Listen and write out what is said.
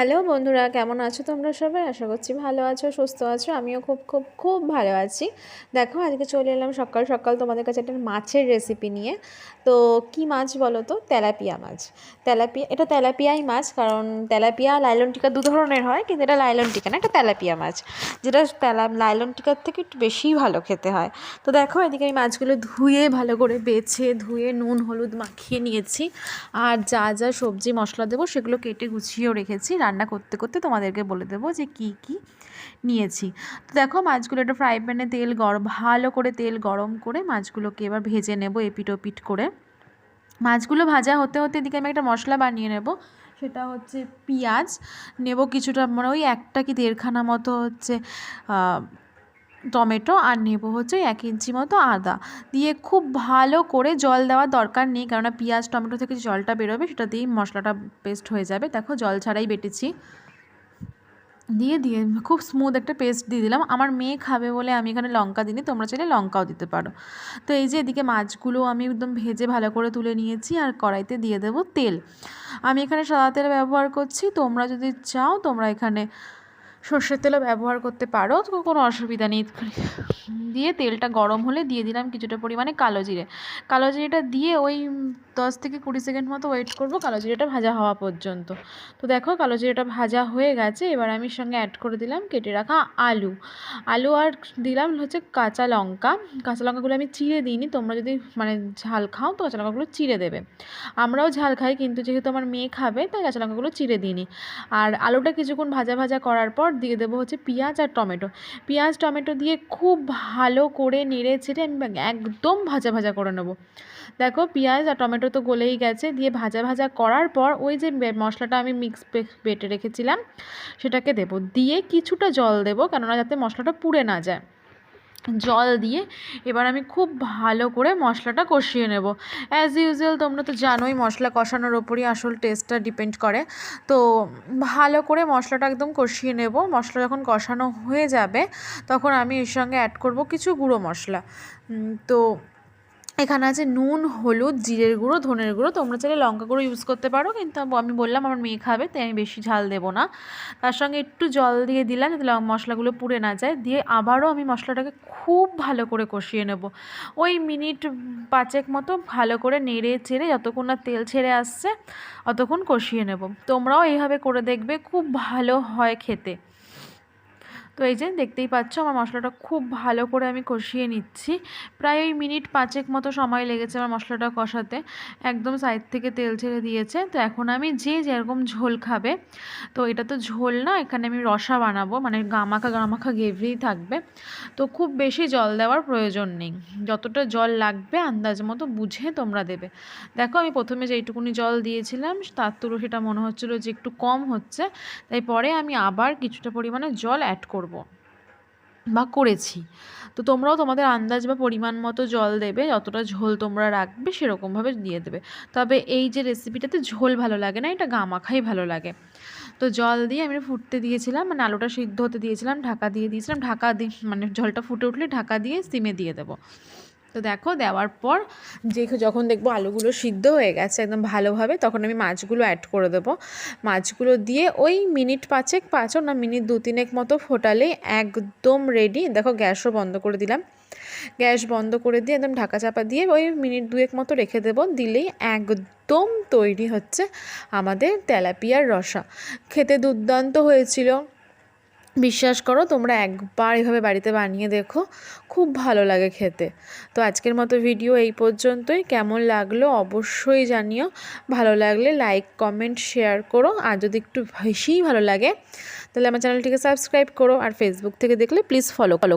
Hello বন্ধুরা, কেমন আছো তোমরা সবাই? আশা করছি ভালো আছো, সুস্থ আছো। আমিও খুব খুব খুব ভালো আছি। দেখো, আজকে চলে এলাম সকাল সকাল তোমাদের কাছে একটা মাছের রেসিপি নিয়ে। তো কি মাছ বলো তো? তেলাপিয়া মাছ। এটা তেলাপিয়াই মাছ, কারণ তেলাপিয়া লাইলন টিকা দু ধরনের হয়, কিন্তু এটা লাইলন টিকা না, এটা তেলাপিয়া মাছ, যেটা লাইলন টিকার থেকে একটু বেশিই ভালো খেতে হয়। তো দেখো, এদিকে এই মাছগুলো ধুয়ে ভালো করে ধুয়ে নুন হলুদ মাখিয়ে নিয়েছি। আর যা যা সবজি মশলা দেবো সেগুলো কেটে গুছিয়েও রেখেছি। রান্না করতে করতে তোমাদেরকে বলে দেবো যে কি কি নিয়েছি। তো দেখো, মাছগুলো একটা ফ্রাই প্যানে ভালো করে তেল গরম করে মাছগুলোকে এবার ভেজে নেব এপিট ওপিট করে। মাছগুলো ভাজা হতে হতে এদিকে আমি একটা মশলা বানিয়ে নেব। সেটা হচ্ছে পেঁয়াজ নেব কিছুটা, মানে ওই একটা কি দেড়খানা মতো হচ্ছে টমেটো, আর নেব হচ্ছে 1 ইঞ্চি মতো আদা দিয়ে খুব ভালো করে, জল দেওয়ার দরকার নেই, কেননা পেঁয়াজ টমেটো থেকে যে জলটা বেরোবে সেটা দিয়েই মশলাটা পেস্ট হয়ে যাবে। দেখো, জল ছাড়াই বেটেছি। দিয়ে খুব স্মুথ একটা পেস্ট দিয়ে দিলাম। আমার মেয়ে খাবে বলে আমি এখানে লঙ্কা দিইনি, তোমরা চাইলে লঙ্কাও দিতে পারো। তো এই যে এদিকে মাছগুলো আমি একদম ভেজে ভালো করে তুলে নিয়েছি, আর কড়াইতে দিয়ে দেবো তেল। আমি এখানে সাদা তেল ব্যবহার করছি, তোমরা যদি চাও তোমরা এখানে সর্ষের তেলও ব্যবহার করতে পারো, তো কোনো অসুবিধা নেই। দিয়ে তেলটা গরম হলে দিয়ে দিলাম কিছুটা পরিমাণে কালো জিরে। কালো জিরেটা দিয়ে ওই 10 থেকে 20 সেকেন্ড মতো ওয়েট করব কালো জিরেটা ভাজা হওয়া পর্যন্ত। তো দেখো, কালো জিরেটা ভাজা হয়ে গেছে। এবার আমি সঙ্গে অ্যাড করে দিলাম কেটে রাখা আলু আর দিলাম হচ্ছে কাঁচা লঙ্কাগুলো আমি চিড়ে দিইনি। তোমরা যদি মানে ঝাল খাও তো কাঁচা লঙ্কাগুলো চিড়ে দেবে। আমরাও ঝাল খাই, কিন্তু যেহেতু আমার মেয়ে খাবে তাই কাঁচা লঙ্কাগুলো চিড়ে দিইনি। আর আলুটা কিছুক্ষণ ভাজা করার পর দিয়ে দেবো হচ্ছে পেঁয়াজ আর টমেটো দিয়ে খুব ভালো করে নেড়ে ছেড়ে আমি একদম ভাজা করে নেবো। দেখো, পেঁয়াজ আর টমেটো তো গলেই গেছে। দিয়ে ভাজা করার পর ওই যে মশলাটা আমি বেটে রেখেছিলাম সেটাকে দেবো, দিয়ে কিছুটা জল দেবো, কেননা যাতে মশলাটা পুড়ে না যায়। জল দিয়ে এবার আমি খুব ভালো করে মশলাটা কষিয়ে নেব। অ্যাজ ইউজুয়াল তোমরা তো জানোই, মশলা কষানোর ওপরই আসল টেস্টটা ডিপেন্ড করে। তো ভালো করে মশলাটা একদম কষিয়ে নেব। মশলা যখন কষানো হয়ে যাবে তখন আমি এর সঙ্গে অ্যাড করব কিছু গুঁড়ো মশলা। তো এখানে আছে নুন, হলুদ, জিরের গুঁড়ো, ধনের গুঁড়ো। তোমরা চাইলে লঙ্কা গুঁড়ো ইউজ করতে পারো, কিন্তু আমি বললাম আমার মেয়ে খাবে তাই আমি বেশি ঝাল দেবো না। তার সঙ্গে একটু জল দিয়ে দিলাম যাতে মশলাগুলো পুড়ে না যায়। দিয়ে আবারও আমি মশলাটাকে খুব ভালো করে কষিয়ে নেব। ওই মিনিট 5 মতো ভালো করে নেড়ে চেড়ে যতক্ষণ না তেল ছেড়ে আসছে অতক্ষণ কষিয়ে নেব। তোমরাও এইভাবে করে দেখবে, খুব ভালো হয় খেতে। তো এই যে দেখতেই পাচ্ছ, আমার মশলাটা খুব ভালো করে আমি কষিয়ে নিচ্ছি। প্রায় ওই মিনিট 5 মতো সময় লেগেছে আমার মশলাটা কষাতে। একদম সাইড থেকে তেল ছেড়ে দিয়েছে। তো এখন আমি যেরকম ঝোল খাবে, তো এটা তো ঝোল না, এখানে আমি রসা বানাবো, মানে গামাখা গ্রেভি থাকবে। তো খুব বেশি জল দেওয়ার প্রয়োজন নেই, যতটা জল লাগবে আন্দাজ মতো বুঝে তোমরা দেবে। দেখো, আমি প্রথমে যেইটুকুনি জল দিয়েছিলাম তার তুলনায় সেটা মনে হচ্ছিলো যে একটু কম হচ্ছে, তাই পরে আমি আবার কিছুটা পরিমাণে জল অ্যাড করেছি। তো তোমরাও তোমাদের আন্দাজ বা পরিমাণ মতো জল দেবে, যতটা ঝোল তোমরা রাখবে সেরকমভাবে দিয়ে দেবে। তবে এই যে রেসিপিটাতে ঝোল ভালো লাগে না, এটা গামাখাই ভালো লাগে। তো জল দিয়ে আমি ফুটতে দিয়েছিলাম, মানে আলুটা সিদ্ধ হতে দিয়েছিলাম, ঢাকা দিয়ে দিয়েছিলাম। মানে জলটা ফুটে উঠলে ঢাকা দিয়ে সিমে দিয়ে দেবো। তো দেখো, দেওয়ার পর যখন দেখবো আলুগুলো সিদ্ধ হয়ে গেছে একদম ভালোভাবে, তখন আমি মাছগুলো অ্যাড করে দেবো। মাছগুলো দিয়ে ওই মিনিট 5 না মিনিট 2-3 মতো ফোটালেই একদম রেডি। দেখো, গ্যাসও বন্ধ করে দিলাম। গ্যাস বন্ধ করে দিয়ে একদম ঢাকা চাপা দিয়ে ওই মিনিট 2 মতো রেখে দেবো। দিলেই একদম তৈরি হচ্ছে আমাদের তেলাপিয়ার রসা। খেতে দুর্দান্ত হয়েছিল। বিশ্বাস করো, তোমরা একবার এভাবে বাড়িতে বানিয়ে দেখো, খুব ভালো লাগে খেতে। তো আজকের মতো ভিডিও এই পর্যন্তই। কেমন লাগলো অবশ্যই জানিও। ভালো লাগলে লাইক, কমেন্ট, শেয়ার করো। আর যদি একটু বেশিই ভালো লাগে তাহলে আমার চ্যানেলটিকে সাবস্ক্রাইব করো। আর ফেসবুক থেকে দেখলে প্লিজ ফলো করো।